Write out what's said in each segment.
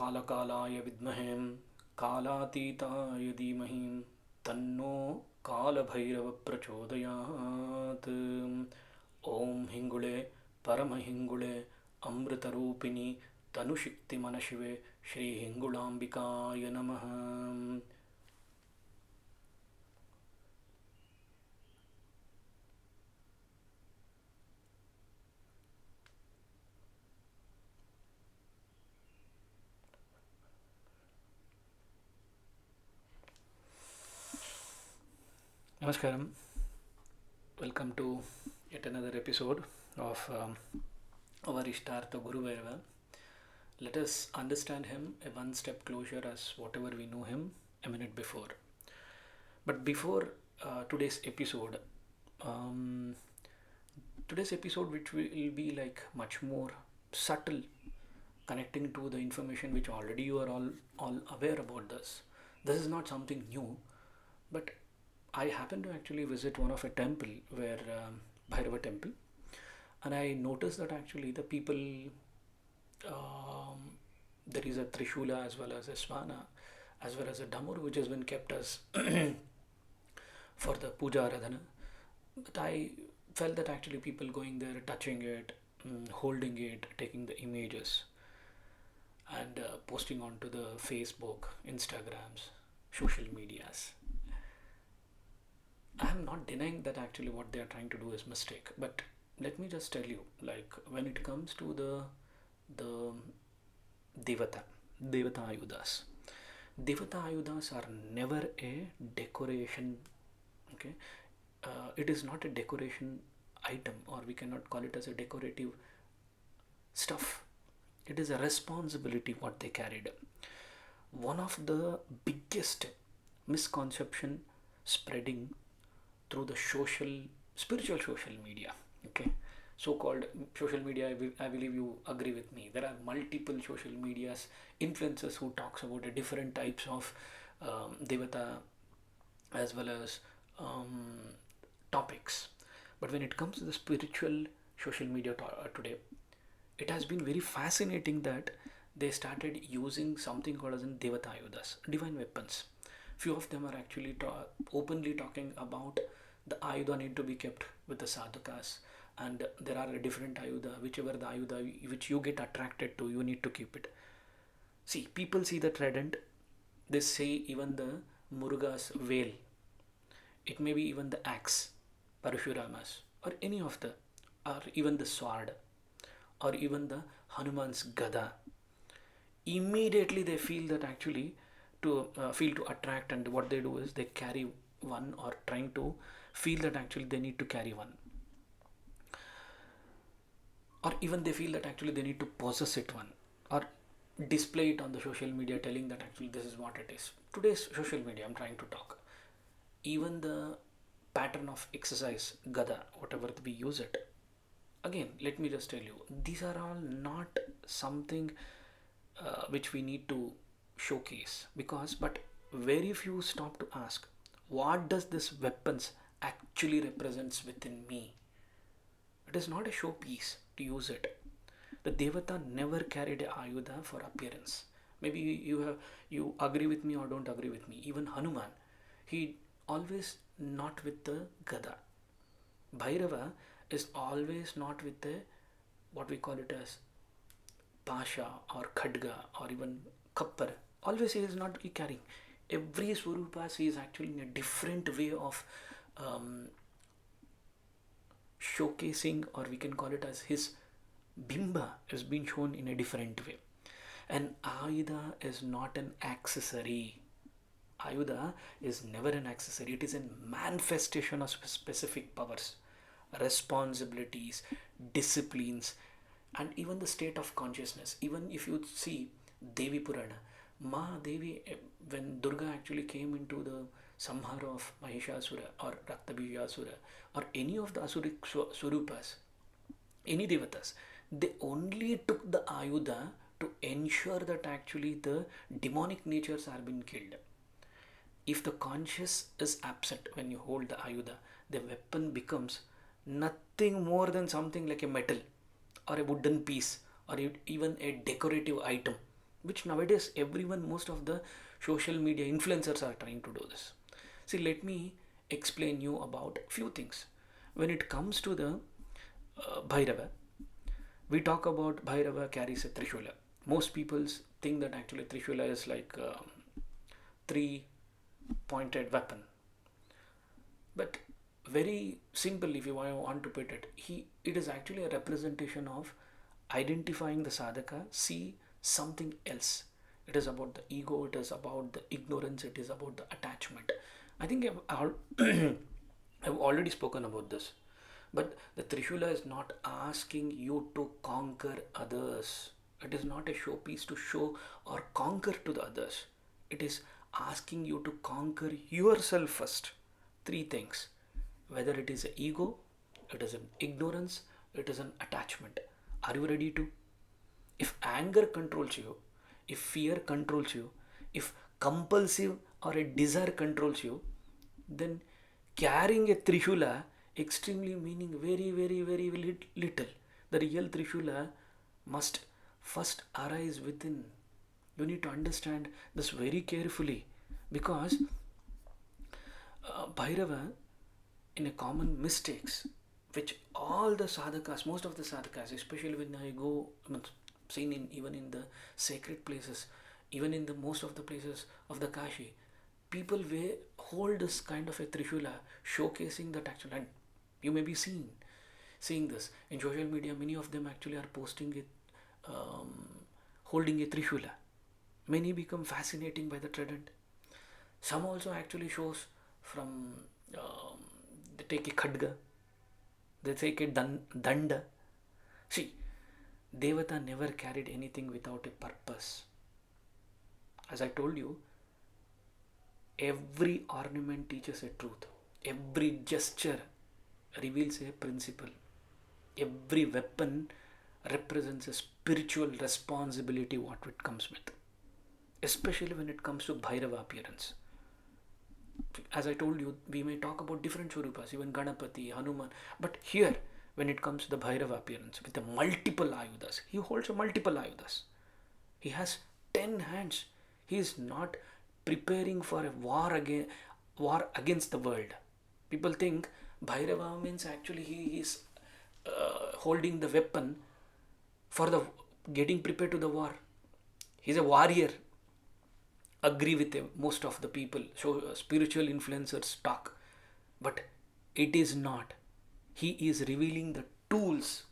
कालकालाय विद्महे कालातीताय धीमहि तन्नो कालभैरव प्रचोदयात्. ओम हिंगुळे परमहिंगुळे अमृतरूपिणी तनुशक्तिमनशिवे श्री हिंगुळांबिकाय नमः. Namaskaram. Welcome to yet another episode of our Ishtartha Guru Bhairava. Let us understand him a one step closer as whatever we know him a minute before. But before today's episode, which will be like much more subtle, connecting to the information which already you are all aware about this. This is not something new, but I happened to actually visit one of a temple where Bhairava temple, and I noticed that actually the people, there is a Trishula as well as a Svana as well as a Damaru which has been kept as for the puja aradhana. But I felt that actually people going there, touching it, holding it, taking the images and posting onto the Facebook, Instagrams, social medias. I am not denying that actually what they are trying to do is mistake, but let me just tell you, like when it comes to the Devata Āyudhas, Devata Āyudhas are never a decoration. Okay, it is not a decoration item, or we cannot call it as a decorative stuff. It is a responsibility what they carried. One of the biggest misconception spreading through the spiritual social media, okay, so-called social media. I believe you agree with me. There are multiple social medias influencers who talks about the different types of devata as well as topics. But when it comes to the spiritual social media today, it has been very fascinating that they started using something called as in devata ayudhas, divine weapons. Few of them are actually openly talking about the Āyudha need to be kept with the sadhakas, and there are a different Āyudha, whichever the Āyudha which you get attracted to, you need to keep it. See, people see the trident, they say even the Muruga's veil, it may be even the axe, Parashurama's, or any of the, or even the sword, or even the Hanuman's Gada. Immediately they feel that actually to feel to attract, and what they do is they carry one, or trying to feel that actually they need to carry one, or even they feel that actually they need to possess it one, or display it on the social media, telling that actually this is what it is. Today's social media I'm trying to talk, even the pattern of exercise gada, whatever we use it, again let me just tell you, these are all not something which we need to showcase, because but very few stop to ask what does this weapons actually represents within me. It is not a showpiece to use it. The devata never carried a ayudha for appearance. Maybe you agree with me or don't agree with me. Even Hanuman, he always not with the gada. Bhairava is always not with the, what we call it as pasha or khadga or even kappar. Always he is not carrying. Every swarupas he is actually in a different way of showcasing, or we can call it as his bimba is being shown in a different way. And Āyudha is not an accessory. Āyudha is never an accessory. It is a manifestation of specific powers, responsibilities, disciplines, and even the state of consciousness. Even if you see Devi Purana, Devi, when Durga actually came into the samhara of Mahishasura or Raktabijasura or any of the Asuric Swarupas, any devatas, they only took the Āyudha to ensure that actually the demonic natures are being killed. If the conscious is absent when you hold the Āyudha, the weapon becomes nothing more than something like a metal or a wooden piece or even a decorative item which nowadays everyone, most of the social media influencers are trying to do this. See, let me explain you about few things. When it comes to the Bhairava, we talk about Bhairava carries a Trishula. Most people think that actually Trishula is like a three pointed weapon. But very simple, if you want to put it, it is actually a representation of identifying the sadhaka, see something else. It is about the ego, it is about the ignorance, it is about the attachment. I think I've already spoken about this. But the Trishula is not asking you to conquer others. It is not a showpiece to show or conquer to the others. It is asking you to conquer yourself first. Three things. Whether it is an ego, it is an ignorance, it is an attachment. Are you ready to? If anger controls you, if fear controls you, if compulsive or a desire controls you, then carrying a Trishula extremely meaning very, very, very little. The real Trishula must first arise within. You need to understand this very carefully, because Bhairava, in a common mistakes, which all the sadhakas, most of the sadhakas, especially when I go, seen in even in the sacred places, even in the most of the places of the Kashi, people hold this kind of a Trishula, showcasing that actual. And you may be seeing this in social media. Many of them actually are posting it, holding a Trishula. Many become fascinating by the Trident. Some also actually shows from they take a khadga, they take a danda. See, Devata never carried anything without a purpose. As I told you, every ornament teaches a truth. Every gesture reveals a principle. Every weapon represents a spiritual responsibility what it comes with. Especially when it comes to Bhairava appearance. As I told you, we may talk about different Swarupas, even Ganapati, Hanuman. But here, when it comes to the Bhairava appearance, with the multiple Āyudas, he holds a multiple Āyudas. He has 10 hands. He is not preparing for a war against the world. People think Bhairava means actually he is holding the weapon for the getting prepared to the war. He is a warrior. Agree with most of the people. So spiritual influencers talk, but it is not. He is revealing the tools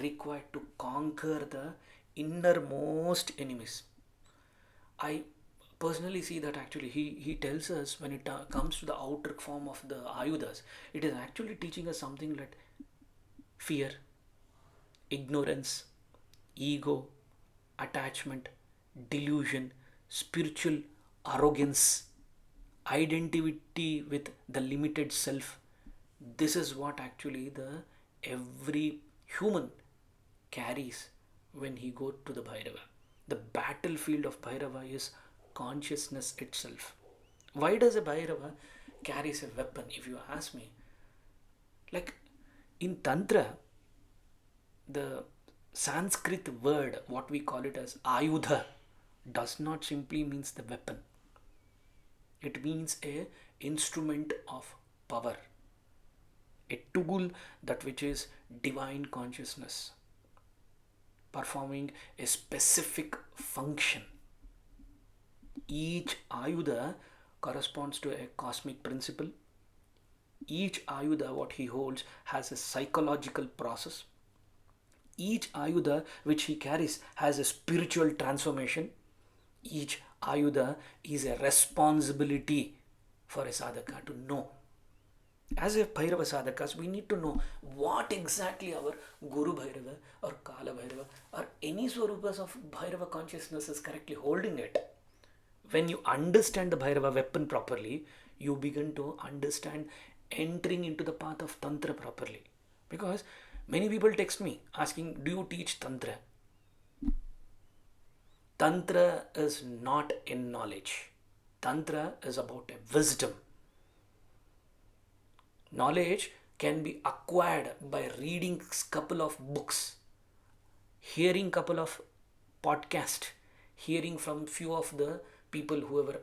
required to conquer the innermost enemies. I personally see that actually he tells us when it comes to the outer form of the Āyudas, it is actually teaching us something like fear, ignorance, ego, attachment, delusion, spiritual arrogance, identity with the limited self. This is what actually the every human carries when he goes to the Bhairava. The battlefield of Bhairava is consciousness itself. Why does a Bhairava carries a weapon, if you ask me? Like in Tantra, the Sanskrit word, what we call it as Āyudha, does not simply means the weapon. It means a instrument of power, a tool that which is divine consciousness performing a specific function. Each Āyudha corresponds to a cosmic principle. Each Āyudha, what he holds, has a psychological process. Each Āyudha which he carries has a spiritual transformation. Each Āyudha is a responsibility for a sadhaka to know. As a Bhairava sadhakas, we need to know what exactly our Guru Bhairava or Kala Bhairava or any Swarupas of Bhairava consciousness is correctly holding it. When you understand the Bhairava weapon properly, you begin to understand entering into the path of Tantra properly. Because many people text me asking, do you teach Tantra? Tantra is not in knowledge. Tantra is about a wisdom. Knowledge can be acquired by reading couple of books, hearing couple of podcasts, hearing from few of the people who were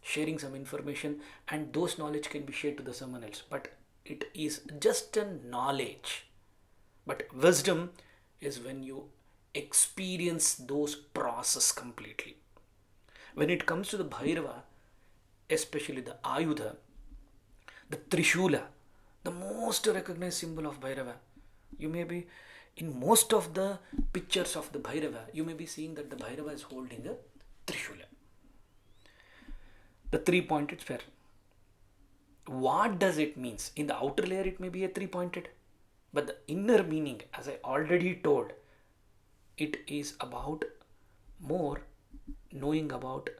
sharing some information, and those knowledge can be shared to the someone else, but it is just a knowledge. But wisdom is when you experience those process completely. When it comes to the Bhairava, especially the Āyudha, the Trishula, the most recognized symbol of Bhairava. You may be in most of the pictures of the Bhairava, you may be seeing that the Bhairava is holding a Trishula, the three-pointed spear. What does it mean? In the outer layer, it may be a three-pointed, but the inner meaning, as I already told, it is about more knowing about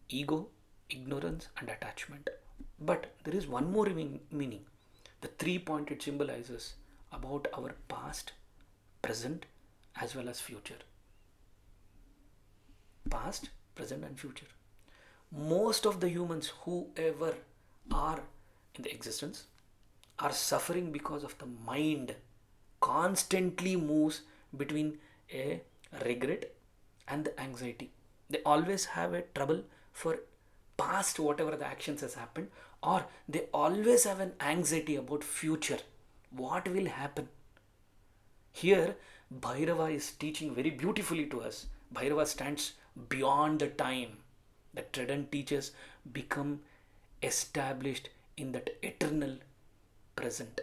ego, ignorance, and attachment. But there is one more meaning. The three-pointed symbolizes about our past, present, as well as future. Past, present, and future. Most of the humans, whoever are in the existence, are suffering because of the mind constantly moves between a regret and the anxiety. They always have a trouble for past whatever the actions has happened, or they always have an anxiety about future, what will happen. Here Bhairava is teaching very beautifully to us. Bhairava stands beyond the time. The Trident teaches become established in that eternal present.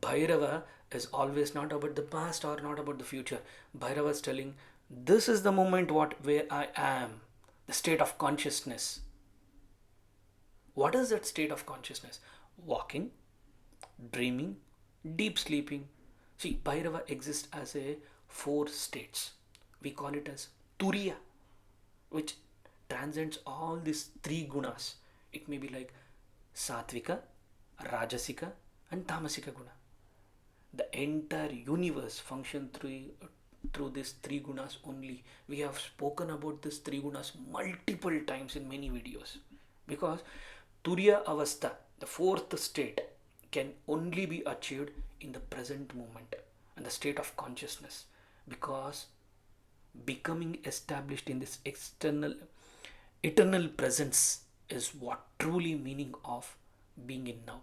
Bhairava is always not about the past or not about the future. Bhairava is telling, this is the moment where I am, the state of consciousness. What is that state of consciousness? Walking, dreaming, deep sleeping. See, Bhairava exists as a 4 states. We call it as Turiya, which transcends all these 3 gunas. It may be like Satvika, Rajasika, and Tamasika guna. The entire universe functions through these 3 gunas only. We have spoken about these 3 gunas multiple times in many videos, because Turiya Avastha, the 4th state, can only be achieved in the present moment and the state of consciousness, because becoming established in this eternal presence is what truly meaning of being in now.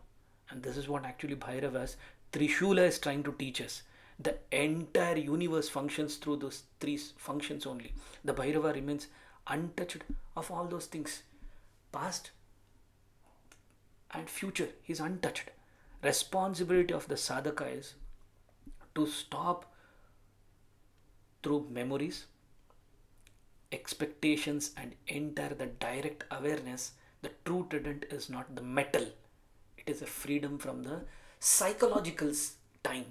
And this is what actually Bhairava's Trishula is trying to teach us. The entire universe functions through those 3 functions only. The Bhairava remains untouched of all those things. Past and future, he is untouched. Responsibility of the sadhaka is to stop through memories, expectations, and enter the direct awareness. The true Trident is not the metal. It is a freedom from the psychological time.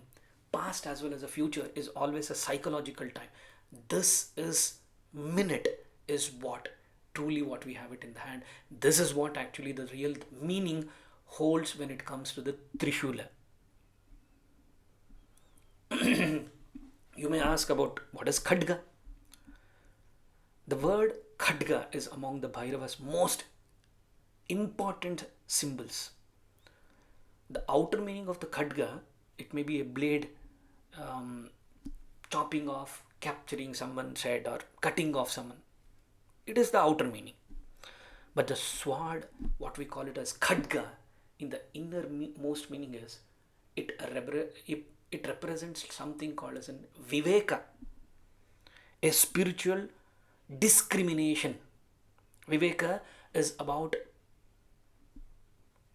Past as well as the future is always a psychological time. This is minute is what truly what we have it in the hand. This is what actually the real meaning holds when it comes to the Trishula. You may ask about what is Khadga. The word Khadga is among the Bhairava's most important symbols. The outer meaning of the Khadga, it may be a blade, chopping off, capturing someone's head, or cutting off someone. It is the outer meaning. But the sword, what we call it as Khadga, in the innermost meaning is, it represents something called as an Viveka, a spiritual discrimination. Viveka is about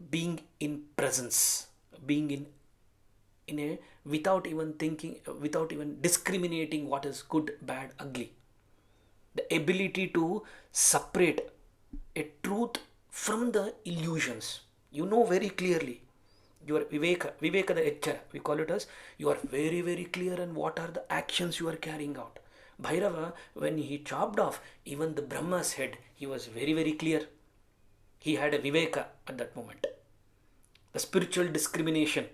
being in presence, being in a without even thinking, without even discriminating what is good, bad, ugly. The ability to separate a truth from the illusions. You know very clearly. Your Viveka the Echara, we call it as, you are very, very clear on what are the actions you are carrying out. Bhairava, when he chopped off even the Brahma's head, he was very, very clear. He had a Viveka at that moment. The spiritual discrimination.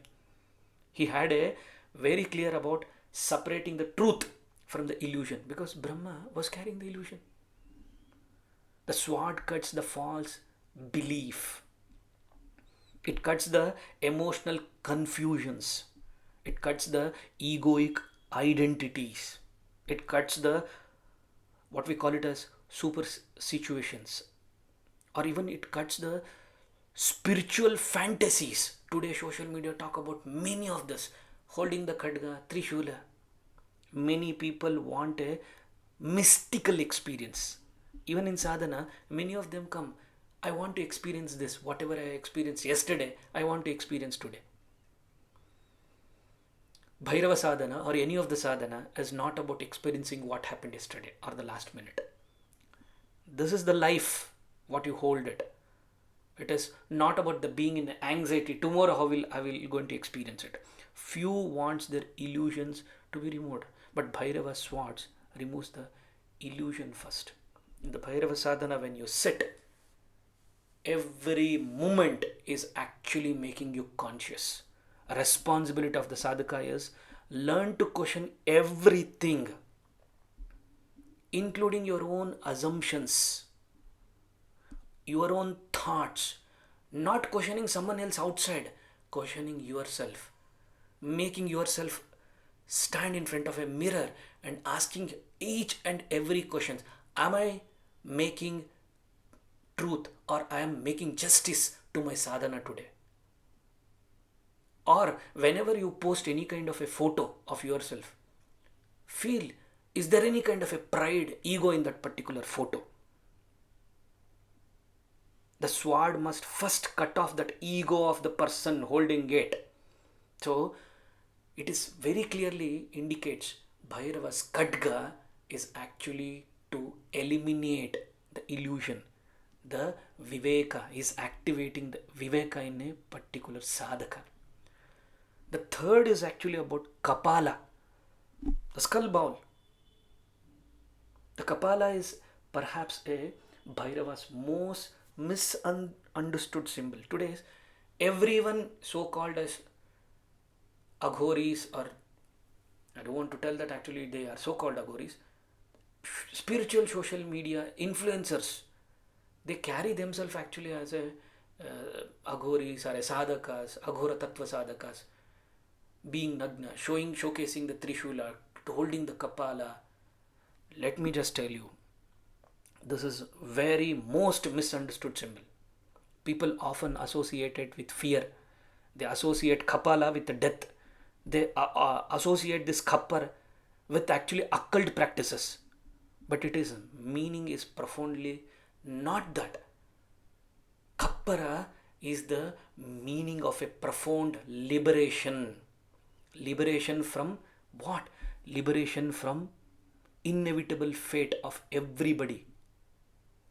He had a very clear about separating the truth from the illusion, because Brahma was carrying the illusion. The sword cuts the false belief. It cuts the emotional confusions. It cuts the egoic identities. It cuts the what we call it as super situations, or even it cuts the spiritual fantasies. Today social media talk about many of this, holding the khadga, Trishula. Many people want a mystical experience. Even in sadhana, many of them come, I want to experience this, whatever I experienced yesterday, I want to experience today. Bhairava sadhana or any of the sadhana is not about experiencing what happened yesterday or the last minute. This is the life, what you hold it. It is not about the being in anxiety. Tomorrow how will I will going to experience it. Few wants their illusions to be removed. But Bhairava swords removes the illusion first. In the Bhairava sadhana, when you sit, every moment is actually making you conscious. A responsibility of the sadhaka is learn to question everything, including your own assumptions, your own thoughts, not questioning someone else outside, questioning yourself, making yourself stand in front of a mirror and asking each and every question. Am I making truth or I am making justice to my sadhana today? Or whenever you post any kind of a photo of yourself, feel, is there any kind of a pride, ego in that particular photo? The sword must first cut off that ego of the person holding it. So it is very clearly indicates Bhairava's khadga is actually to eliminate the illusion. The viveka is activating the viveka in a particular sadhaka. The third is actually about Kapala, the skull bowl. The Kapala is perhaps a Bhairava's most misunderstood symbol. Today, everyone so called as aghoris, or I don't want to tell that actually they are so called aghoris, spiritual social media influencers, they carry themselves actually as a aghoris or a sadhakas, aghora tattva sadhakas, being nagna, showcasing the Trishula, holding the Kapala. Let me just tell you, this is very most misunderstood symbol. People often associate it with fear. They associate Kapala with the death. They associate this Kapar with actually occult practices. But it is, meaning is profoundly not that. Kapara is the meaning of a profound liberation. Liberation from what? Liberation from inevitable fate of everybody.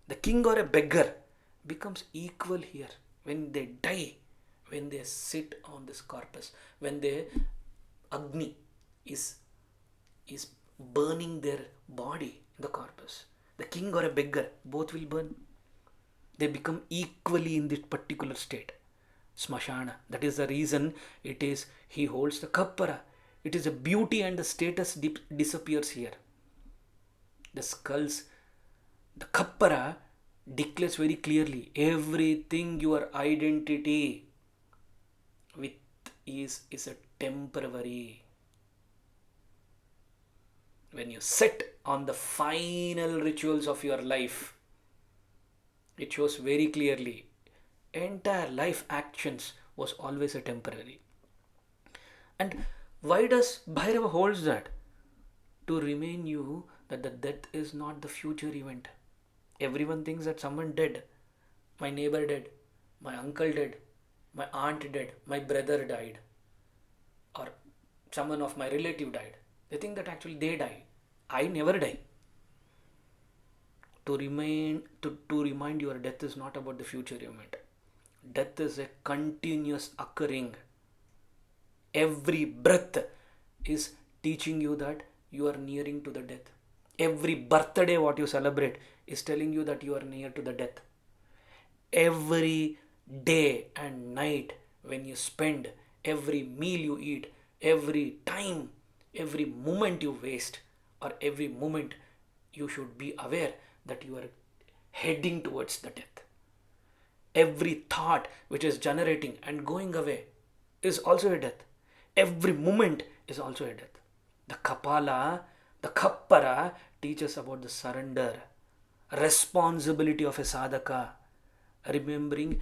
The king or a beggar becomes equal here when they die, when they sit on this corpus, when the Agni is burning their body, the corpus. The king or a beggar, both will burn. They become equally in this particular state. Smashana. That is the reason it is he holds the Kapara. It is a beauty and the status disappears here. The skulls, the Kapara declares very clearly everything your identity with is a temporary. When you sit on the final rituals of your life, it shows very clearly entire life actions was always a temporary. And why does Bhairava holds that? To remind you that the death is not the future event. Everyone thinks that someone dead. My neighbor dead. My uncle dead. My aunt dead. My brother died. Or someone of my relative died. They think that actually they die. I never die. To remind your death is not about the future event. Death is a continuous occurring. Every breath is teaching you that you are nearing to the death. Every birthday what you celebrate is telling you that you are near to the death. Every day and night when you spend, every meal you eat, every time, every moment you waste, or every moment you should be aware that you are heading towards the death. Every thought which is generating and going away is also a death. Every moment is also a death. The Kapala The Kapala teaches about the surrender, responsibility of a sadhaka, remembering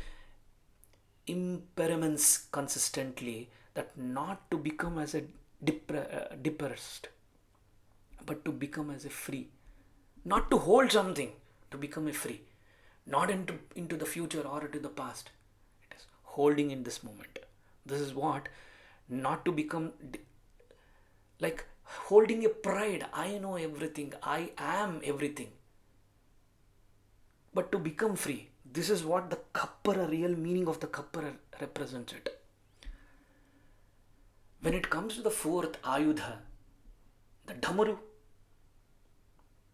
impairments consistently, that not to become as a depressed, but to become as a free, not to hold something, to become a free, not into the future or into the past. It is holding in this moment. This is what, not to become like holding a pride. I know everything, I am everything, but to become free. This is what the Kapara, real meaning of the Kapara represents it. When it comes to the fourth Āyudha, the Damaru.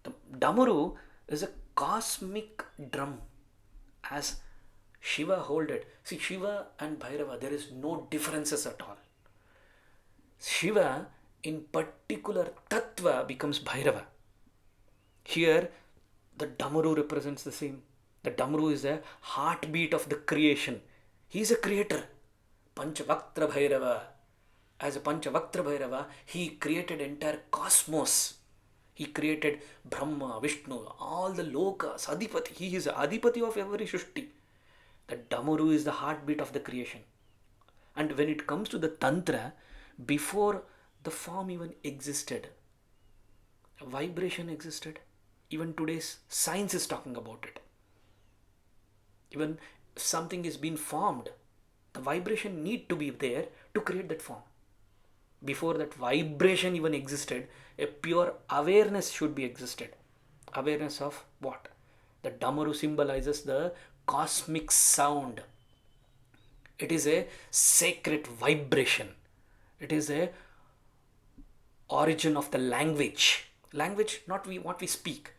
The Damaru is a cosmic drum, as Shiva hold it. See, Shiva and Bhairava, there is no differences at all. Shiva in particular Tattva becomes Bhairava. Here, the Damaru represents the same. The Damaru is the heartbeat of the creation. He is a creator. Panchavaktra Bhairava. As a Panchavaktra Bhairava, he created entire cosmos. He created Brahma, Vishnu, all the lokas, Adipati. He is the Adipati of every Shushti. The Damaru is the heartbeat of the creation. And when it comes to the Tantra, before the form even existed, vibration existed. Even today's science is talking about it. Even something is being formed, the vibration need to be there to create that form. Before that vibration even existed, a pure awareness should be existed. Awareness of what? The Damaru symbolizes the cosmic sound. It is a sacred vibration. It is a origin of the language. Language, not what we speak.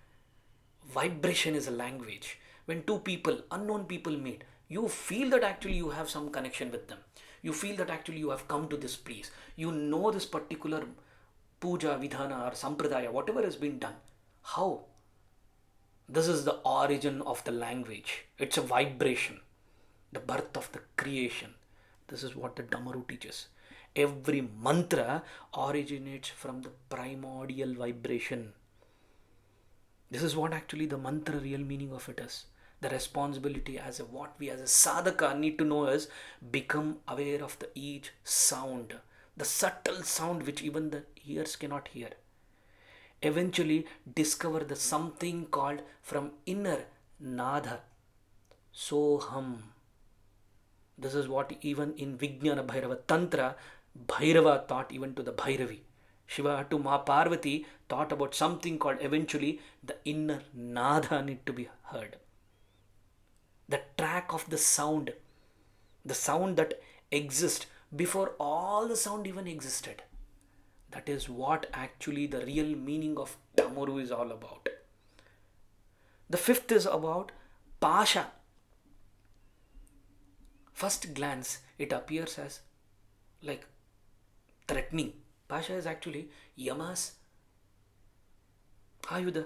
Vibration is a language. When two people, unknown people meet, you feel that actually you have some connection with them. You feel that actually you have come to this place. You know this particular puja, vidhana or sampradaya, whatever has been done. How? This is the origin of the language. It's a vibration. The birth of the creation. This is what the Damaru teaches. Every mantra originates from the primordial vibration. This is what actually the mantra real meaning of it is. The responsibility as what we as a sadhaka need to know is become aware of the each sound. The subtle sound which even the ears cannot hear. Eventually discover the something called from inner Nadha. Soham. This is what even in Vijnana Bhairava Tantra, Bhairava taught even to the Bhairavi. Shiva to Ma Parvati thought about something called eventually the inner Nadha need to be heard. The track of the sound that exists before all the sound even existed. That is what actually the real meaning of Damaru is all about. The fifth is about Pasha. First glance, it appears as like threatening. Pasha is actually Yama's Āyudha.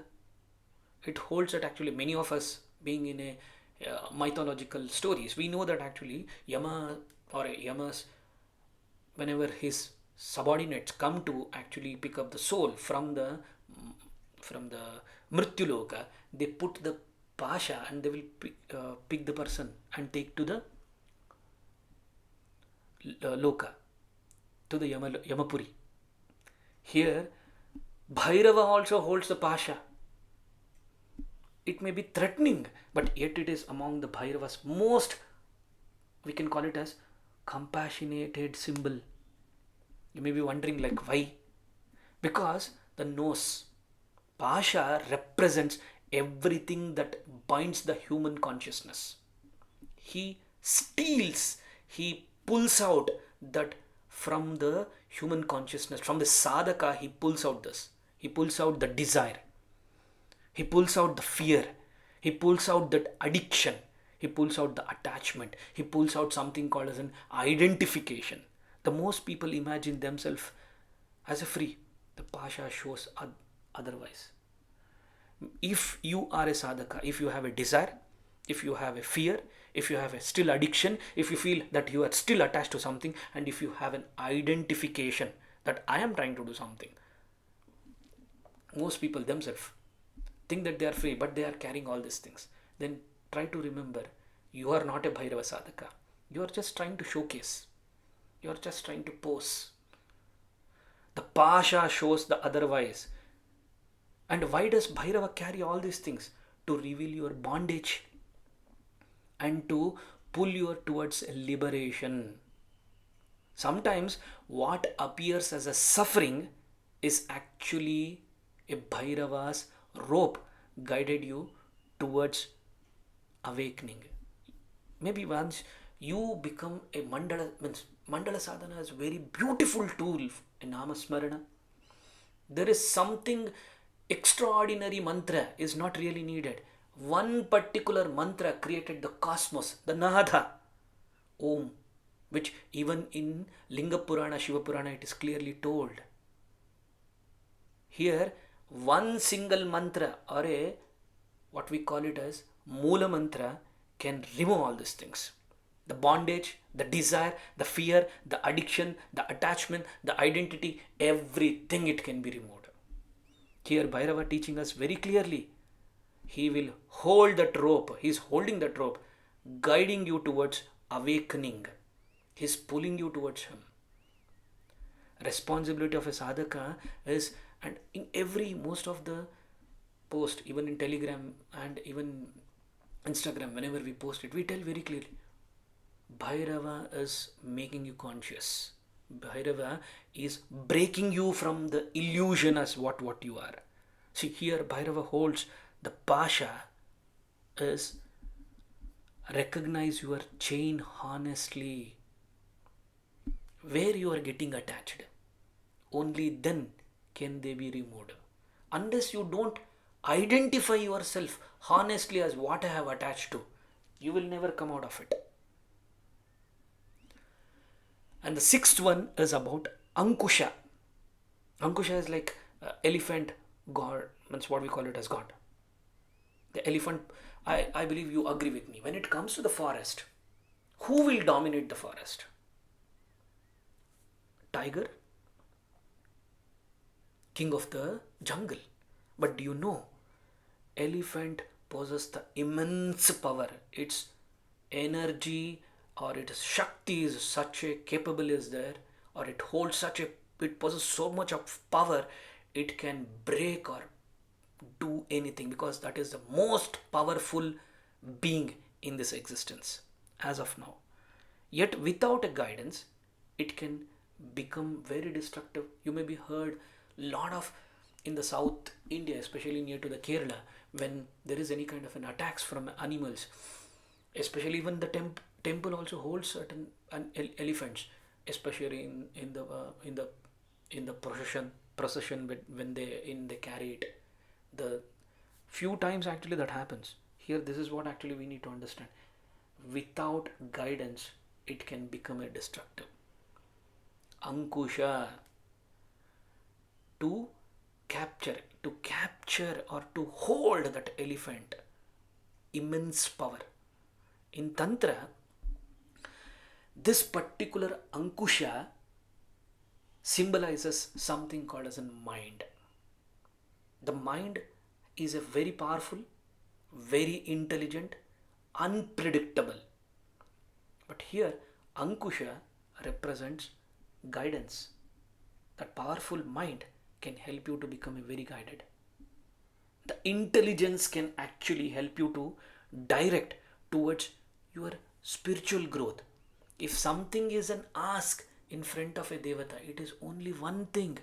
It holds that actually many of us being in a mythological stories, we know that actually Yama or Yama's, whenever his subordinates come to actually pick up the soul from the Mrithyuloka, they put the Pasha and they will pick the person and take to the Loka, to the Yamapuri. Here, Bhairava also holds the Pasha. It may be threatening, but yet it is among the Bhairava's most, we can call it as compassionated symbol. You may be wondering like why? Because the Noose, Pasha represents everything that binds the human consciousness. He steals, he pulls out that from the human consciousness, from the sadhaka, he pulls out this. He pulls out the desire. He pulls out the fear. He pulls out that addiction. He pulls out the attachment. He pulls out something called as an identification. The most people imagine themselves as a free. The Pasha shows otherwise. If you are a sadhaka, if you have a desire, if you have a fear, if you have a still addiction, if you feel that you are still attached to something, and if you have an identification that I am trying to do something, Most people themselves think that they are free, but they are carrying all these things. Then try to remember, you are not a Bhairava sadhaka. You are just trying to showcase. You are just trying to pose. The Pasha shows the otherwise. And why does Bhairava carry all these things? To reveal your bondage and to pull you towards liberation. Sometimes what appears as a suffering is actually a Bhairava's rope guided you towards awakening. Maybe once you become a mandala, means mandala sadhana is a very beautiful tool in namasmarana. There is something extraordinary mantra is not really needed. One particular mantra created the cosmos, the Nada, Om, which even in Linga Purana, Shiva Purana, it is clearly told. Here, one single mantra or a what we call it as Mula mantra can remove all these things. The bondage, the desire, the fear, the addiction, the attachment, the identity, everything it can be removed. Here Bhairava teaching us very clearly. He will hold that rope. He is holding that rope, guiding you towards awakening. He is pulling you towards him. Responsibility of a sadhaka is, and in every most of the post, even in Telegram and even Instagram, whenever we post it, we tell very clearly, Bhairava is making you conscious. Bhairava is breaking you from the illusion as what you are. See, here Bhairava holds the Pasha is recognize your chain honestly. Where you are getting attached, only then can they be removed. Unless you don't identify yourself honestly as what I have attached to, you will never come out of it. And the sixth one is about Ankusha. Ankusha is like elephant god, that's what we call it as God. The elephant, I believe you agree with me. When it comes to the forest, who will dominate the forest? Tiger, king of the jungle. But do you know, elephant possesses the immense power. Its energy or its Shakti is such a capable is there, or it holds such a, it possesses so much of power, it can break or do anything, because that is the most powerful being in this existence as of now. Yet without a guidance, it can become very destructive. You may be heard lot of in the South India, especially near to the Kerala, when there is any kind of an attacks from animals, especially even the temple also holds certain elephants, especially in the procession when they carry it. The few times actually that happens. Here, this is what actually we need to understand. Without guidance, it can become a destructive. Ankusha, to capture or to hold that elephant, immense power. In Tantra, this particular Ankusha symbolizes something called as a mind. The mind is a very powerful, very intelligent, unpredictable. But here, Ankusha represents guidance. That powerful mind can help you to become a very guided. The intelligence can actually help you to direct towards your spiritual growth. If something is an ask in front of a devata, it is only one thing: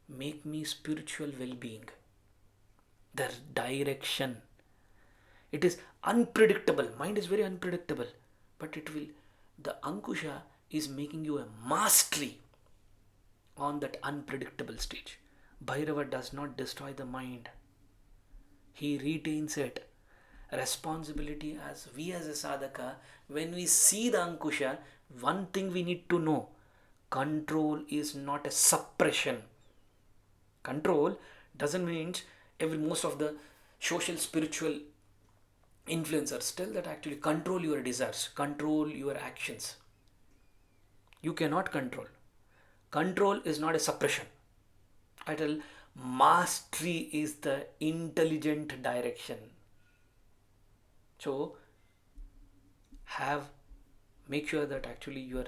make me spiritual well-being. The direction. It is unpredictable. Mind is very unpredictable. But the Ankusha is making you a mastery on that unpredictable stage. Bhairava does not destroy the mind. He retains it. Responsibility as a sadhaka, when we see the Ankusha, one thing we need to know: control is not a suppression. Control doesn't mean most of the social spiritual influencers tell that actually control your desires, control your actions. You cannot control. Control is not a suppression. I tell Mastery is the intelligent direction. So have make sure that actually your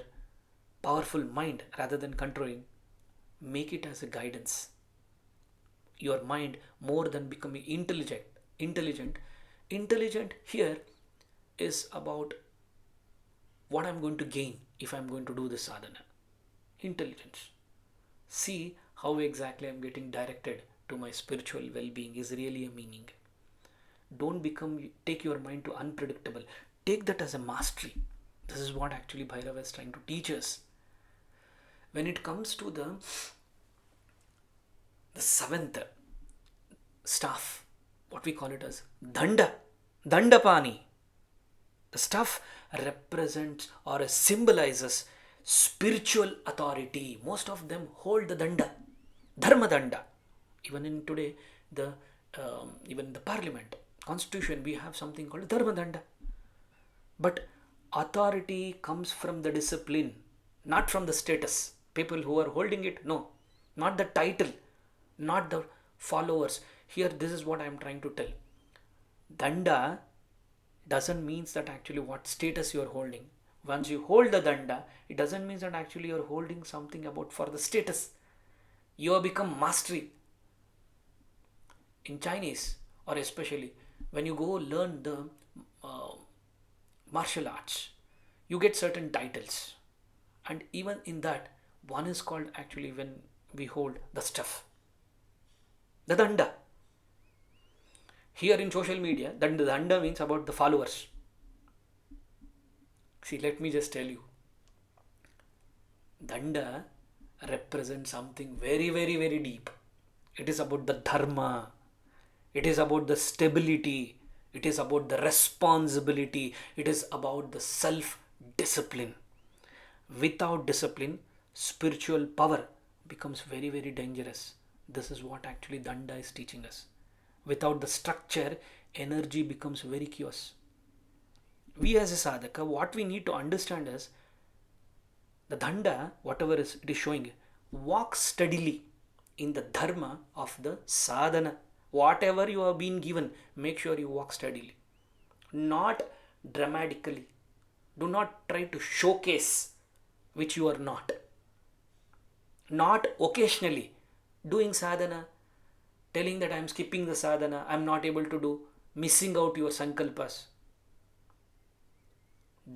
powerful mind, rather than controlling, make it as a guidance. Your mind more than becoming intelligent here is about what I'm going to gain if I'm going to do this sadhana. Intelligence. See how exactly I'm getting directed to my spiritual well-being is really a meaning. Don't take your mind to unpredictable. Take that as a mastery. This is what actually Bhairava is trying to teach us. When it comes to the seventh staff, what we call it as Dandapani. The staff represents or symbolizes spiritual authority. Most of them hold the Danda, Dharma Danda. Even in today, even the parliament, constitution, we have something called Dharma Danda. But authority comes from the discipline, not from the status. People who are holding it, no, not the title, not the followers. Here, this is what I am trying to tell. Danda doesn't mean that actually what status you are holding. Once you hold the Danda, it doesn't mean that actually you are holding something about for the status. You have become mastery. In Chinese, or especially when you go learn the martial arts, you get certain titles. And even in that, one is called actually when we hold the stuff, the Danda. Here in social media, the Danda means about the followers. See, let me just tell you. Danda represents something very, very, very deep. It is about the dharma. It is about the stability. It is about the responsibility. It is about the self-discipline. Without discipline, spiritual power becomes very, very dangerous. This is what actually Danda is teaching us. Without the structure, energy becomes very chaos. We as a sadhaka, what we need to understand is the Danda, whatever it is showing, walk steadily in the dharma of the sadhana. Whatever you have been given, make sure you walk steadily. Not dramatically. Do not try to showcase which you are not. Not occasionally doing sadhana, telling that I am skipping the sadhana, I am not able to do, missing out your sankalpas.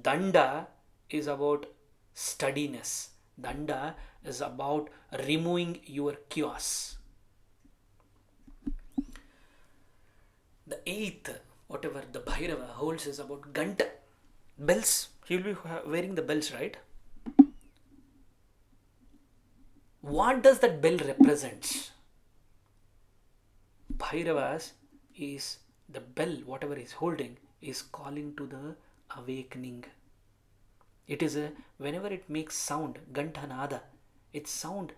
Danda is about steadiness. Danda is about removing your chaos. The eighth, whatever the Bhairava holds, is about Ganta. Bells. He will be wearing the bells, right? What does that bell represent? Bhairava's is the bell, whatever he is holding, is calling to the awakening. It is whenever it makes sound, Gantanada, its sound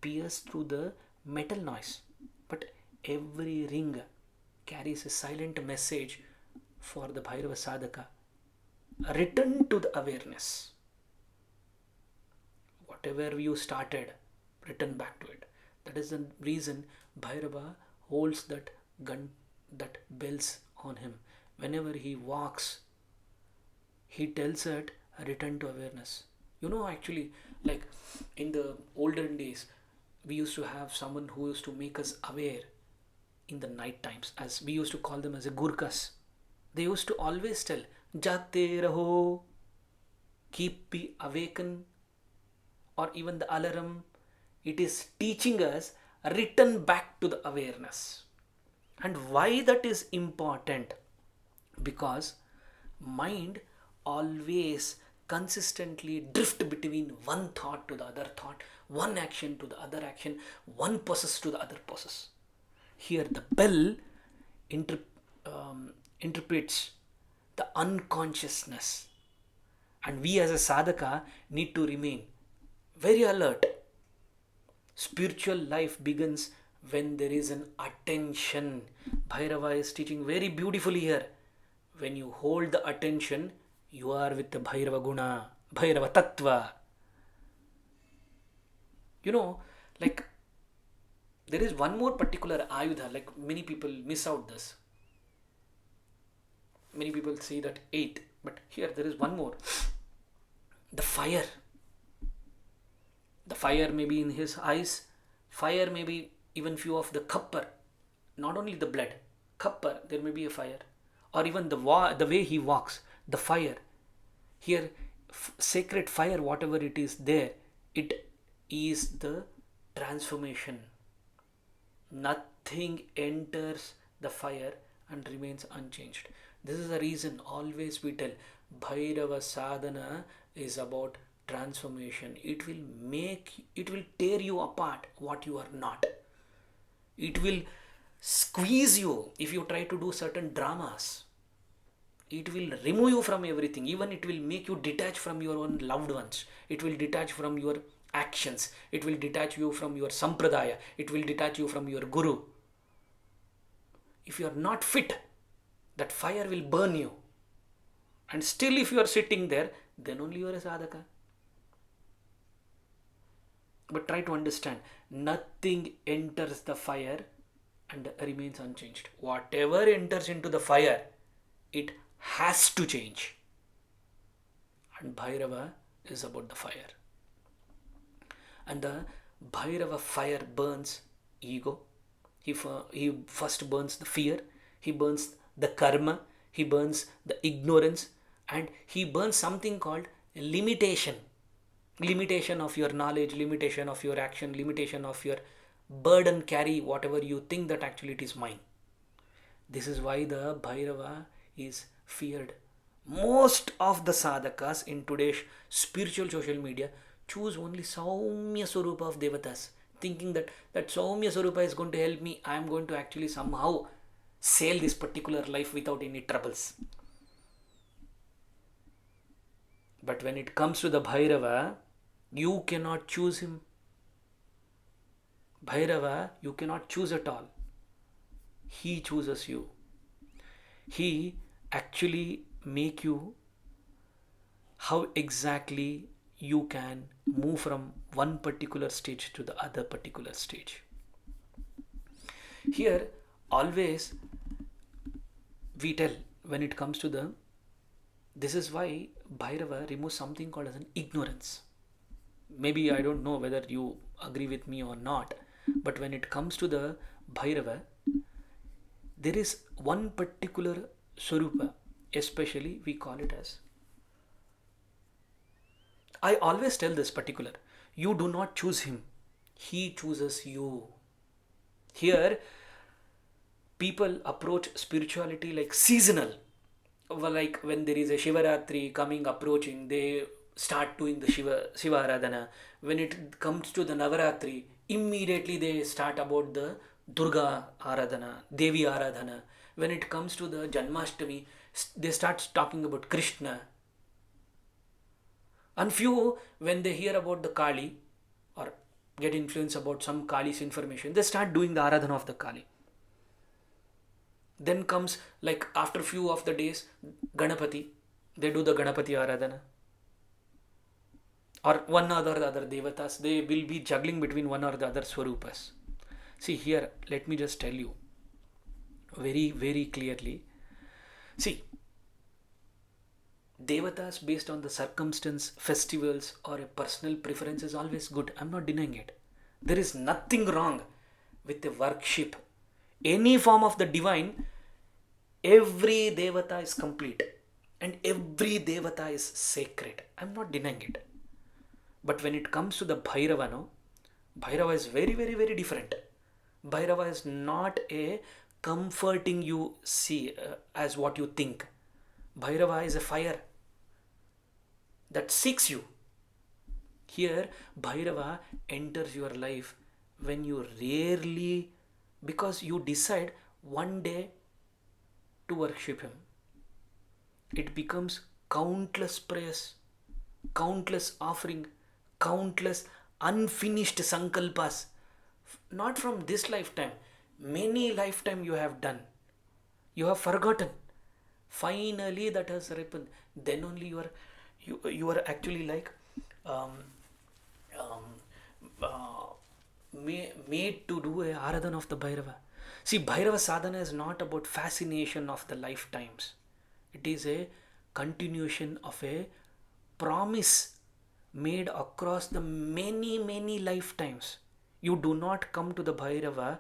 pierces through the metal noise. But every ring carries a silent message for the Bhairava sadhaka. Return to the awareness. Whatever you started, return back to it. That is the reason Bhairava holds that bells on him. Whenever he walks, he tells it, return to awareness. Actually, like in the olden days, we used to have someone who used to make us aware in the night times, as we used to call them as a gurkas. They used to always tell, Jagte raho, be awaken, or even the alarm. It is teaching us return back to the awareness. And why that is important? Because mind always consistently drift between one thought to the other thought, one action to the other action, one process to the other process. Here the bell interprets the unconsciousness, and we as a sadhaka need to remain very alert. Spiritual life begins when there is an attention. Bhairava is teaching very beautifully here. When you hold the attention, you are with the Bhairava guna, Bhairava tattva. Like There is one more particular Āyudha, like many people miss out this. Many people see that 8, but here there is one more. The fire. The fire may be in his eyes, fire may be even few of the kappa, not only the blood, kappa, there may be a fire, or even the way he walks, the fire. Here, sacred fire, whatever it is there, it is the transformation. Nothing enters the fire and remains unchanged. This is the reason always we tell Bhairava sadhana is about transformation. It will tear you apart what you are not. It will squeeze you if you try to do certain dramas. It will remove you from everything. Even it will make you detach from your own loved ones. It will detach from your actions. It will detach you from your sampradaya. It will detach you from your guru. If you are not fit, that fire will burn you. And still if you are sitting there, then only you are a sadhaka. But try to understand, nothing enters the fire and remains unchanged. Whatever enters into the fire, it has to change. And Bhairava is about the fire. And the Bhairava fire burns ego. He first burns the fear. He burns the karma. He burns the ignorance. And he burns something called limitation. Limitation of your knowledge, limitation of your action, limitation of your burden carry, whatever you think that actually it is mine. This is why the Bhairava is feared. Most of the sadhakas in today's spiritual social media choose only Saumya Swarupa of Devatas, thinking that Saumya Swarupa is going to help me. I am going to actually somehow sail this particular life without any troubles. But when it comes to the Bhairava, you cannot choose him. Bhairava, you cannot choose at all. He chooses you. He actually make you how exactly you can move from one particular stage to the other particular stage. Here, always we tell when it comes to this is why Bhairava removes something called as an ignorance. Maybe I don't know whether you agree with me or not, but when it comes to the Bhairava, there is one particular Swarupa, especially we call it as. I always tell this particular, you do not choose him, he chooses you. Here, people approach spirituality like seasonal. Like when there is a Shivaratri coming, approaching, they start doing the Shiva Aradhana. When it comes to the Navaratri, immediately they start about the Durga Aradhana, Devi Aradhana. When it comes to the Janmashtami, they start talking about Krishna. And few, when they hear about the Kali or get influenced about some Kali's information, they start doing the Aradhana of the Kali. Then comes, like after few of the days, Ganapati. They do the Ganapati Aradhana. Or one or the other Devatas. They will be juggling between one or the other Swarupas. See here, let me just tell you very, very clearly. See, Devatas based on the circumstance, festivals or a personal preference is always good. I'm not denying it. There is nothing wrong with the worship. Any form of the divine, every Devata is complete and every Devata is sacred. I'm not denying it. But when it comes to the Bhairava, no, Bhairava is very, very, very different. Bhairava is not a comforting you as what you think. Bhairava is a fire that seeks you. Here, Bhairava enters your life when you rarely, because you decide one day to worship him. It becomes countless prayers, countless offering, countless unfinished sankalpas. Not from this lifetime, many lifetime you have done. You have forgotten. Finally that has ripened. Then only you are actually like made to do a Aradhan of the Bhairava. See, Bhairava sadhana is not about fascination of the lifetimes. It is a continuation of a promise made across the many lifetimes. You do not come to the Bhairava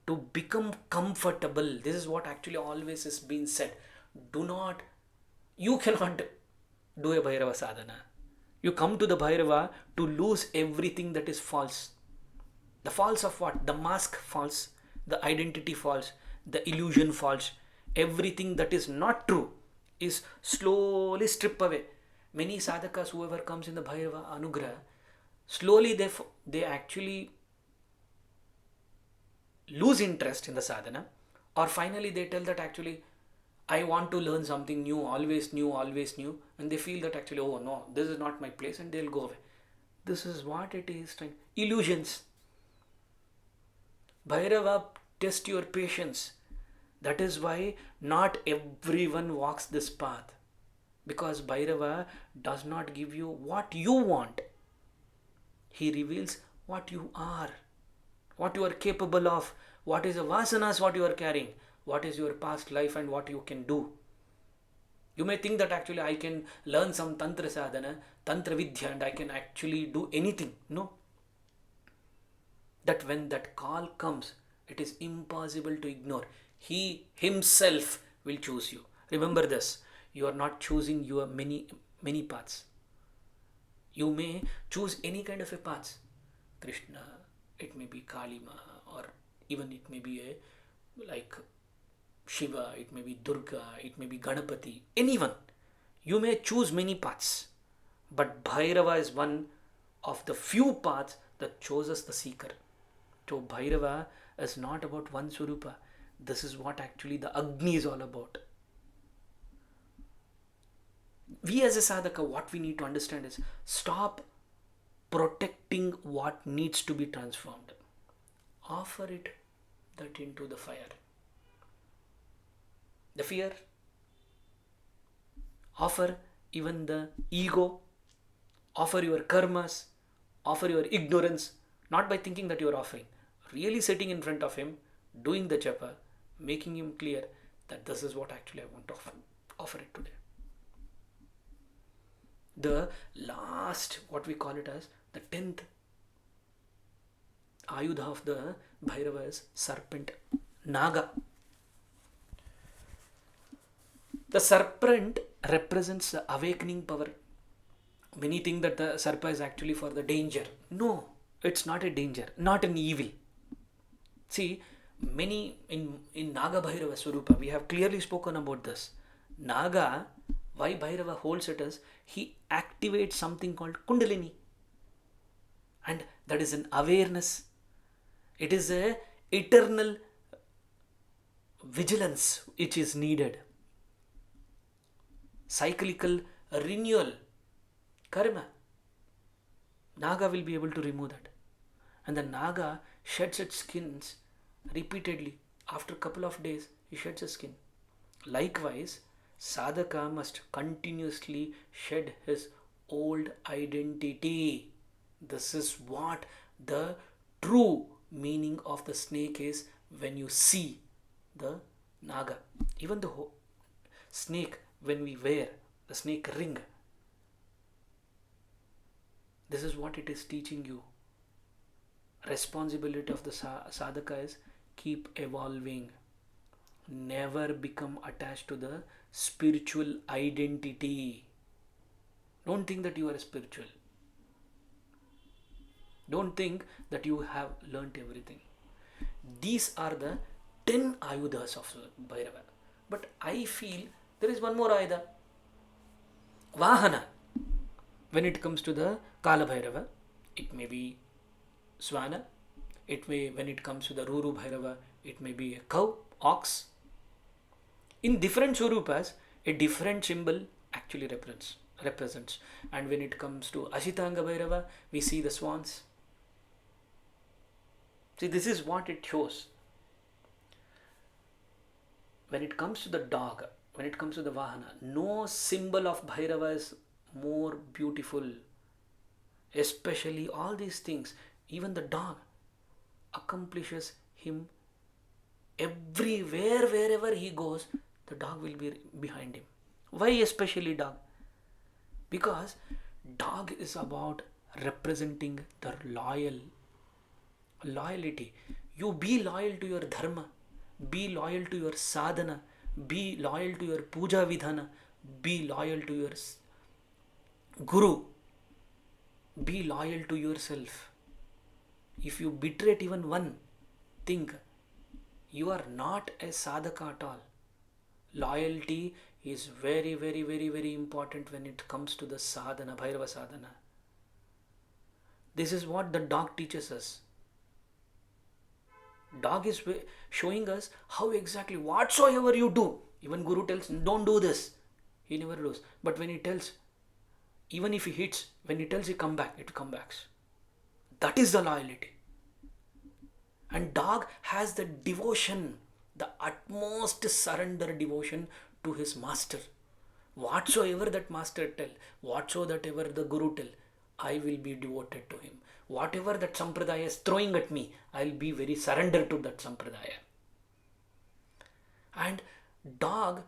to become comfortable. This is what actually always is being said. You cannot do a Bhairava sadhana. You come to the Bhairava to lose everything that is false. The false of what? The mask false, the identity false, the illusion false. Everything that is not true is slowly stripped away. Many sadhakas, whoever comes in the Bhairava Anugraha, slowly they actually lose interest in the sadhana, or finally they tell that actually I want to learn something new, always new, and they feel that actually, oh no, this is not my place, and they'll go away. This is what it is. Illusions. Bhairava test your patience. That is why not everyone walks this path. Because Bhairava does not give you what you want. He reveals what you are. What you are capable of. What is the vasanas what you are carrying. What is your past life and what you can do. You may think that actually I can learn some Tantra sadhana, Tantra vidya, and I can actually do anything. No. That when that call comes, it is impossible to ignore. He himself will choose you. Remember this. You are not choosing your many paths. You may choose any kind of a path. Krishna, it may be Kalima, or even it may be like Shiva, it may be Durga, it may be Ganapati, anyone. You may choose many paths. But Bhairava is one of the few paths that chooses the seeker. So Bhairava is not about one Swarupa. This is what actually the Agni is all about. We as a sadhaka, what we need to understand is stop protecting what needs to be transformed. Offer it that into the fire. The fear. Offer even the ego. Offer your karmas. Offer your ignorance. Not by thinking that you are offering. Really sitting in front of him, doing the japa, making him clear that this is what actually I want to offer it today. The last, what we call it as the 10th Āyudha of the Bhairava is Serpent, Naga. The serpent represents the awakening power. Many think that the Sarpa is actually for the danger. No, it's not a danger, not an evil. See, many in Naga Bhairava Swarupa, we have clearly spoken about this. Naga, why Bhairava holds it is, he activates something called Kundalini. And that is an awareness. It is a eternal vigilance which is needed. Cyclical renewal. Karma. Naga will be able to remove that. And the Naga sheds its skins repeatedly. After a couple of days, he sheds his skin. Likewise, sadhaka must continuously shed his old identity. This is what the true meaning of the snake is when you see the Naga. Even the snake, when we wear the snake ring, this is what it is teaching you. Responsibility of the sadhaka is keep evolving. Never become attached to the spiritual identity. Don't think that you are spiritual. Don't think that you have learnt everything. These are the 10 Āyudhas of Bhairava. But I feel there is one more Āyudha. Vahana. When it comes to the Kala Bhairava, it may be Swana. When it comes to the Ruru Bhairava, it may be a cow, ox. In different Swarupas, a different symbol actually represents. And when it comes to Ashitanga Bhairava, we see the swans. See, this is what it shows. When it comes to the dog, when it comes to the Vahana, no symbol of Bhairava is more beautiful. Especially all these things, even the dog. accomplishes him everywhere. Wherever he goes, the dog will be behind him. Why especially dog? Because dog is about representing the loyalty. You be loyal to your dharma, be loyal to your sadhana, be loyal to your puja vidhana, be loyal to your guru, be loyal to yourself. If you betray even one thing, you are not a sadhaka at all. Loyalty is very, very, very, very important when it comes to the sadhana, Bhairava sadhana. This is what the dog teaches us. Dog is showing us how exactly whatsoever you do. Even Guru tells, don't do this. He never does. But when he tells, even if he hits, when he tells he come back, it comes back. That is the loyalty. And dog has the devotion, the utmost surrender devotion to his master. Whatsoever that master tell, whatsoever the Guru tell, I will be devoted to him. Whatever that sampradaya is throwing at me, I'll be very surrendered to that sampradaya. And dog,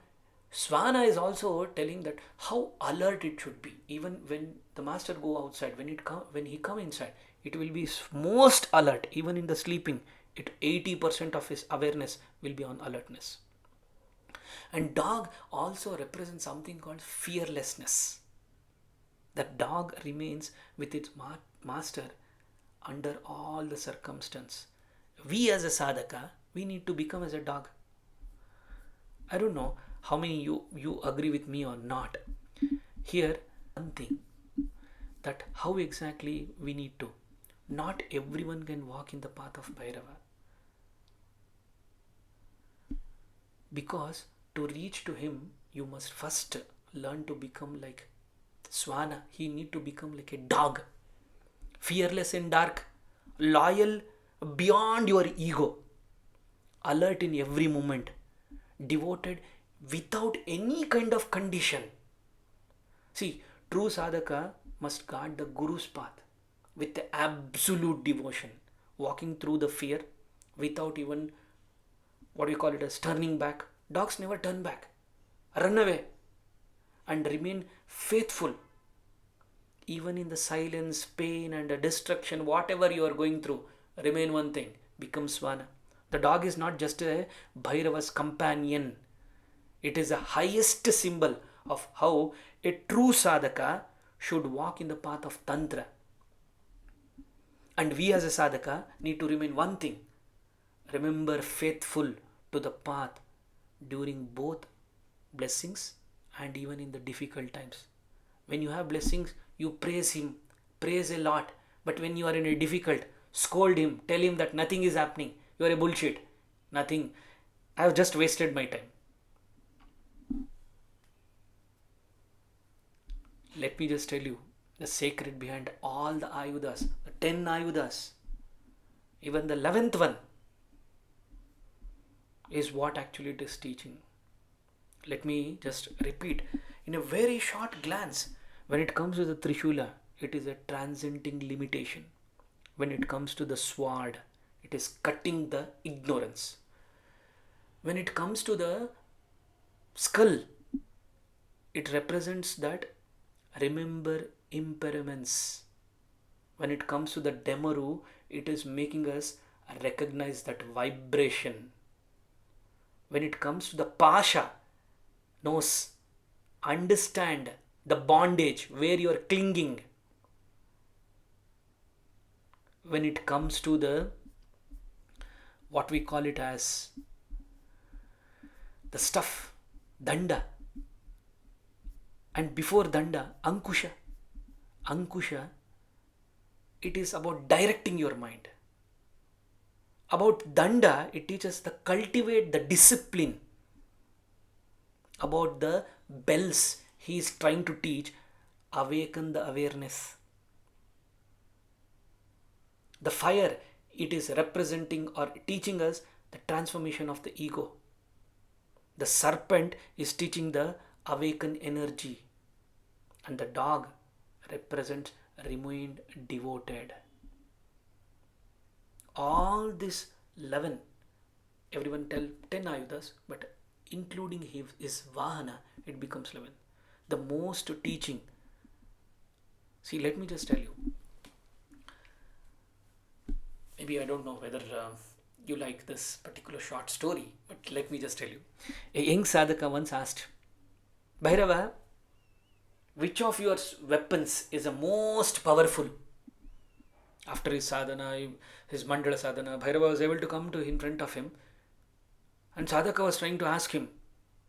Swana is also telling that how alert it should be. Even when the master go outside, when he come inside, it will be most alert. Even in the sleeping, 80% of his awareness will be on alertness. And dog also represents something called fearlessness. That dog remains with its master under all the circumstance. We as a sadhaka, we need to become as a dog. I don't know how many you agree with me or not. Here, one thing, that how exactly we need to. Not everyone can walk in the path of Bhairava. Because to reach to him, you must first learn to become like Swana. He need to become like a dog. Fearless in dark, loyal beyond your ego, alert in every moment, devoted without any kind of condition. See, true sadhaka must guard the Guru's path with the absolute devotion, walking through the fear without even as turning back. Dogs never turn back, run away and remain faithful. Even in the silence, pain and destruction, whatever you are going through, remain one thing, become Swana. The dog is not just a Bhairava's companion. It is the highest symbol of how a true sadhaka should walk in the path of Tantra. And we as a sadhaka need to remain one thing. Remember faithful to the path during both blessings and even in the difficult times. When you have blessings, you praise him, praise a lot. But when you are in a difficult, scold him, tell him that nothing is happening. You are a bullshit. Nothing. I have just wasted my time. Let me just tell you the secret behind all the Āyudhas, the 10 Āyudhas, even the 11th one, is what actually it is teaching. Let me just repeat in a very short glance. When it comes to the Trishula, it is a transcending limitation. When it comes to the sword, it is cutting the ignorance. When it comes to the skull, it represents that remember impermanence. When it comes to the Damaru, it is making us recognize that vibration. When it comes to the Parasha, Noose, understand the bondage where you are clinging. When it comes to the what we call it as the stuff, Danda, and before Danda, Ankusha. Ankusha, it is about directing your mind. About Danda, it teaches the cultivate the discipline. About the bells, he is trying to teach awaken the awareness. The fire, it is representing or teaching us the transformation of the ego. The serpent is teaching the awakened energy. And the dog represents remained devoted. all this 11, everyone tell 10 Āyudas, but including his Vahana, it becomes 11. The most teaching. See, let me just tell you. Maybe I don't know whether you like this particular short story, but let me just tell you. A young sadhaka once asked, Bhairava, which of your weapons is the most powerful? After his sadhana, his mandala sadhana, Bhairava was able to come to in front of him, and sadhaka was trying to ask him,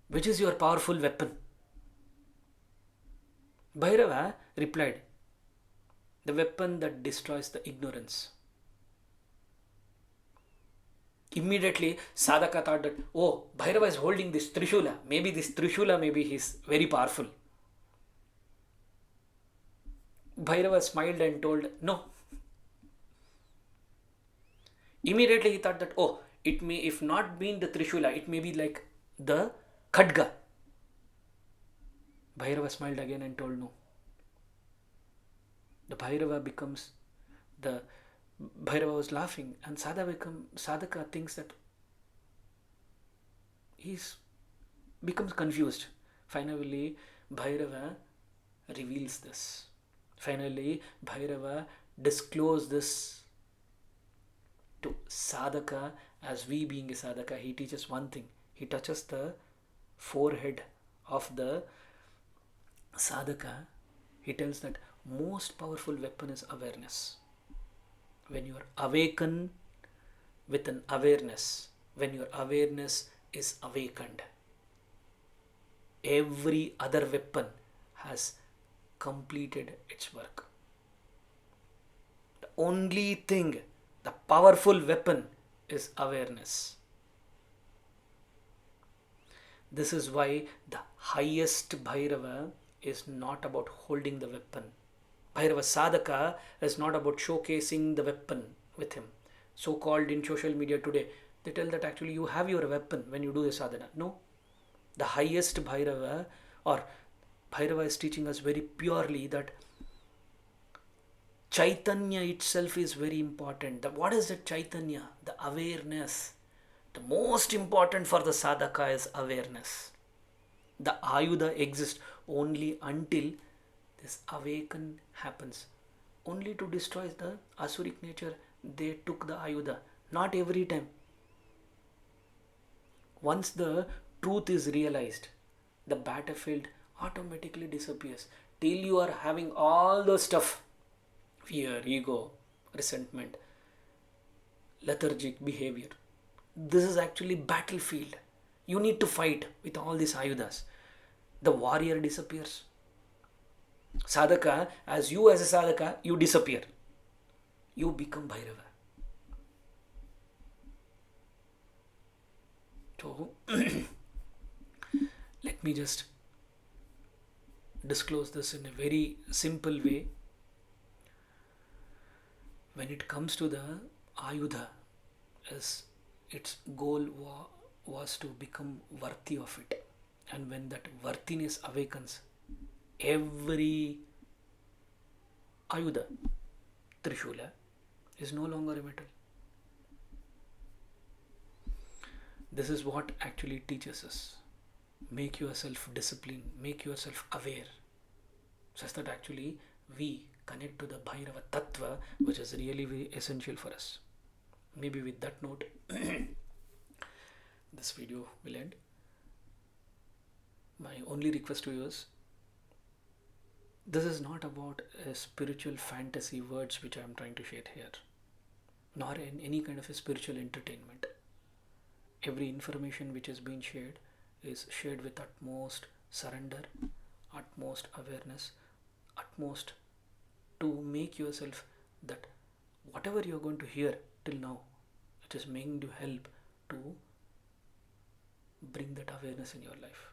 which is your powerful weapon? Bhairava replied, the weapon that destroys the ignorance. Immediately, sadhaka thought that, oh, Bhairava is holding this Trishula. Maybe this Trishula, maybe he's very powerful. Bhairava smiled and told, no. Immediately he thought that, oh, it may, if not being the Trishula, it may be like the Khadga. Bhairava smiled again and told, no. The Bhairava becomes the... Bhairava was laughing, and sadhaka thinks that becomes confused. Finally, Bhairava reveals this. Finally, Bhairava discloses this to sadhaka. As we being a sadhaka, he teaches one thing. He touches the forehead of the sadhaka. He tells that most powerful weapon is awareness. When you are awakened with an awareness, when your awareness is awakened, every other weapon has completed its work. The only thing, the powerful weapon is awareness. This is why the highest Bhairava is not about holding the weapon. Bhairava sadhaka is not about showcasing the weapon with him. So called in social media today, they tell that actually you have your weapon when you do the sadhana. No. The highest Bhairava, or Bhairava is teaching us very purely that Chaitanya itself is very important. What is the Chaitanya? The awareness. The most important for the sadhaka is awareness. The Āyudha exists only until this awaken happens. Only to destroy the asuric nature, they took the Āyudha. Not every time. Once the truth is realized, the battlefield automatically disappears. Till you are having all the stuff, fear, ego, resentment, lethargic behavior. This is actually battlefield. You need to fight with all these Āyudhas. The warrior disappears. Sadhaka, as a sadhaka, you disappear. You become Bhairava. So, let me just disclose this in a very simple way. When it comes to the Āyudha, as its goal was to become worthy of it. And when that worthiness awakens, every Āyudha, Trishula, is no longer a metal. This is what actually teaches us. Make yourself disciplined, make yourself aware, such that actually we connect to the Bhairava Tattva, which is really very essential for us. Maybe with that note, this video will end. My only request to you is, this is not about a spiritual fantasy words which I am trying to share here, nor in any kind of a spiritual entertainment. Every information which is being shared is shared with utmost surrender, utmost awareness, utmost to make yourself that whatever you are going to hear till now, it is making you help to bring that awareness in your life.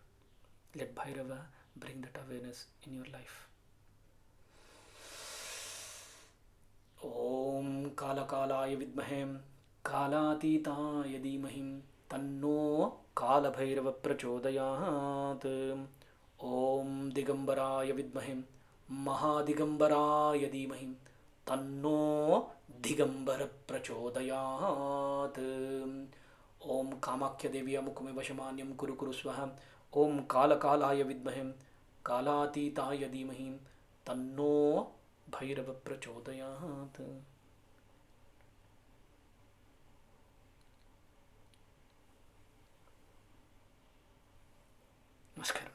Let Bhairava bring that awareness in your life. Om Kala Kalaya Vidmahem Kalatitaya Dhimahim Tanno Kala Bhairava Prachodayat. Om Digambaraya Vidmahem Mahadigambaraya Dhimahim तन्नो दिगंबर प्रचोदयात्। ओम कामाख्य देवी मुकुमे वशमान्यं कुरु कुरु स्वः। ओम कालकालाय विद्महे कालातीताय धीमहि तन्नो भैरव प्रचोदयात्। नमस्कार।